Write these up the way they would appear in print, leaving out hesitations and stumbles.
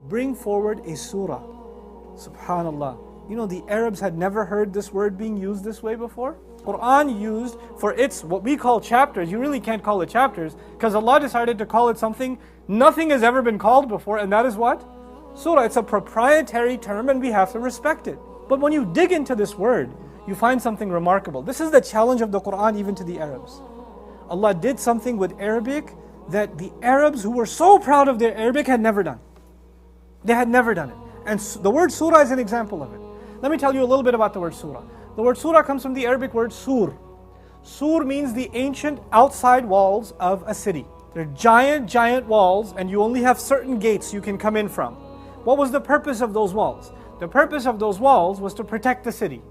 bring forward a surah. Subhanallah. You know, the Arabs had never heard this word being used this way before. Quran used for its, what we call chapters, you really can't call it chapters, because Allah decided to call it something nothing has ever been called before, and that is what? Surah. It's a proprietary term and we have to respect it. But when you dig into this word, you find something remarkable. This is the challenge of the Quran even to the Arabs. Allah did something with Arabic that the Arabs who were so proud of their Arabic had never done. They had never done it. And the word surah is an example of it. Let me tell you a little bit about the word surah. The word surah comes from the Arabic word sur. Sur means the ancient outside walls of a city. They're giant, giant walls, and you only have certain gates you can come in from. What was the purpose of those walls? The purpose of those walls was to protect the city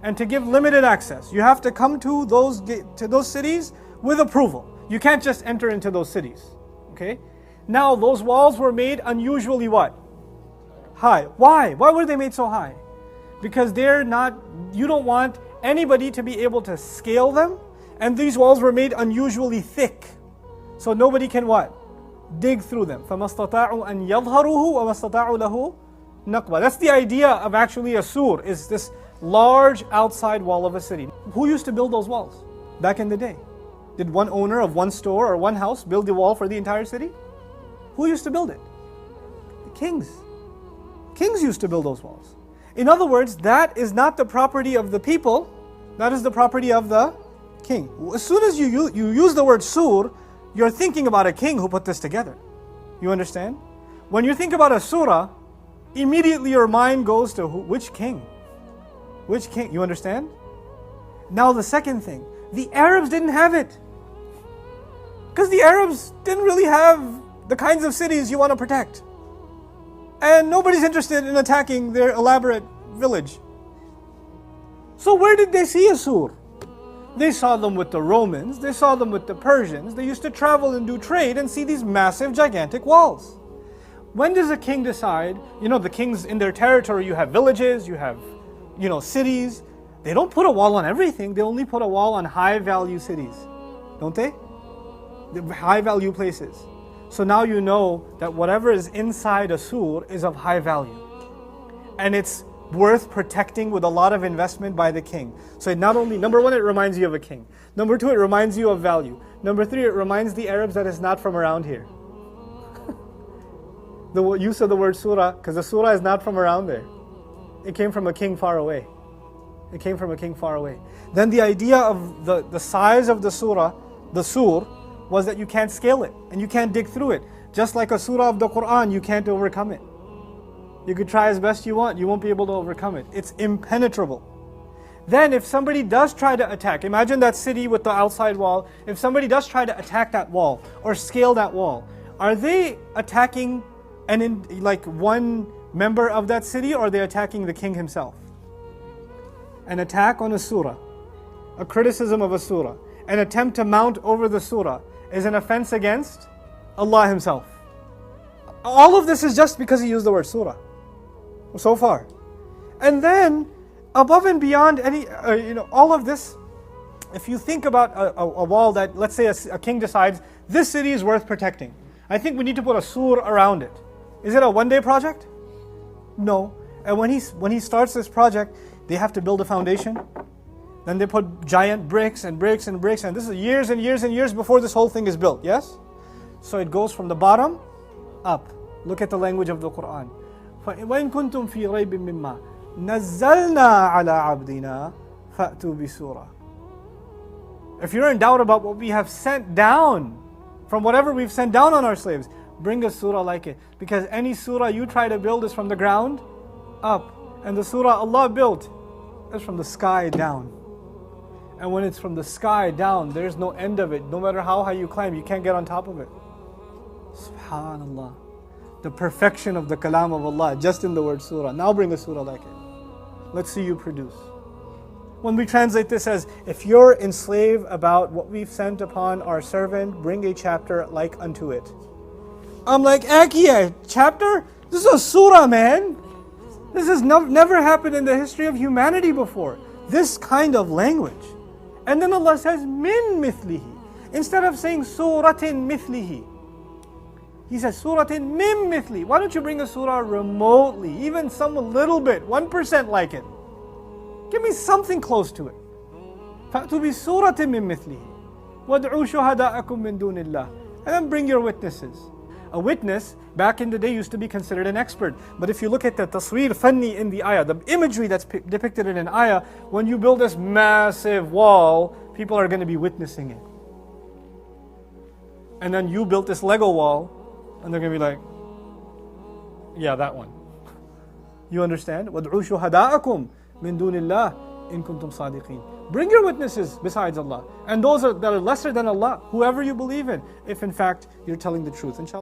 and to give limited access. You have to come to those cities with approval. You can't just enter into those cities. Okay? Now those walls were made unusually what? High. Why? Why were they made so high? Because you don't want anybody to be able to scale them, and these walls were made unusually thick. So nobody can what? Dig through them. فَمَسْتَطَاعُوا أَنْ يَظْهَرُوهُ وَمَسْتَطَاعُوا لَهُ نَقْبًا. That's the idea of actually a sur, is this large outside wall of a city. Who used to build those walls back in the day? Did one owner of one store or one house build the wall for the entire city? Who used to build it? The kings. Kings used to build those walls. In other words, that is not the property of the people, that is the property of the king. As soon as you use the word sur, you're thinking about a king who put this together. You understand? When you think about a surah, immediately your mind goes to which king? Which king? You understand? Now the second thing, the Arabs didn't have it. Because the Arabs didn't really have the kinds of cities you want to protect. And nobody's interested in attacking their elaborate village. So where did they see a sur? They saw them with the Romans, they saw them with the Persians. They used to travel and do trade and see these massive, gigantic walls. When does a king decide, the kings in their territory, you have villages, you have, cities. They don't put a wall on everything, they only put a wall on high value cities. Don't they? The high value places. So now you know that whatever is inside a sur is of high value. And it's worth protecting with a lot of investment by the king. So it not only, number one, it reminds you of a king. Number two, it reminds you of value. Number three, it reminds the Arabs that it's not from around here. The use of the word surah, because the surah is not from around there. It came from a king far away. It came from a king far away. Then the idea of the size of the surah, the sur, was that you can't scale it and you can't dig through it. Just like a surah of the Quran, you can't overcome it. You could try as best you want, you won't be able to overcome it. It's impenetrable. Then if somebody does try to attack, imagine that city with the outside wall, if somebody does try to attack that wall or scale that wall, are they attacking one member of that city, or are they attacking the king himself? An attack on a surah, a criticism of a surah, an attempt to mount over the surah is an offense against Allah Himself. All of this is just because He used the word surah so far. And then above and beyond all of this, if you think about a wall that, let's say a king decides, this city is worth protecting, I think we need to put a sur around it. Is it a one-day project? No. And when he starts this project, they have to build a foundation. Then they put giant bricks and bricks and bricks, and this is years and years and years before this whole thing is built, yes? So it goes from the bottom up. Look at the language of the Quran. وَإِن كُنْتُمْ فِي رَيْبٍ مِّمَّا نَزَّلْنَا عَلَىٰ عَبْدِنَا فَأْتُوا بِسُورَةٍ. If you're in doubt about what we have sent down, from whatever we've sent down on our slaves, bring a surah like it. Because any surah you try to build is from the ground up. And the surah Allah built is from the sky down. And when it's from the sky down, there's no end of it. No matter how high you climb, you can't get on top of it. Subhanallah. The perfection of the kalam of Allah just in the word surah. Now bring a surah like it. Let's see you produce. When we translate this as, if you're enslaved about what we've sent upon our servant, bring a chapter like unto it. I'm like, a chapter? This is a surah, man. This has never happened in the history of humanity before. This kind of language. And then Allah says, min mithlihi. Instead of saying suratin mithlihi, He says, Suratin mim mithli. Why don't you bring a surah remotely, even some a little bit, 1% like it. Give me something close to it. فَأْتُوا بِسُورَةٍ مِّن مِّثْلِهِ وَادْعُوا شُهَدَاءَكُم مِّن دُونِ اللَّهِ. And then bring your witnesses. A witness, back in the day, used to be considered an expert. But if you look at the tasweer fanni in the ayah, the imagery that's depicted in an ayah, when you build this massive wall, people are going to be witnessing it. And then you built this Lego wall, and they're going to be like, yeah, that one. You understand? وَادْعُوا شُهَدَاءَكُم مِّن دُونِ اللَّهِ إِن كُنتُمْ صَادِقِينَ. Bring your witnesses besides Allah. And those that are lesser than Allah, whoever you believe in, if in fact you're telling the truth. Inshallah.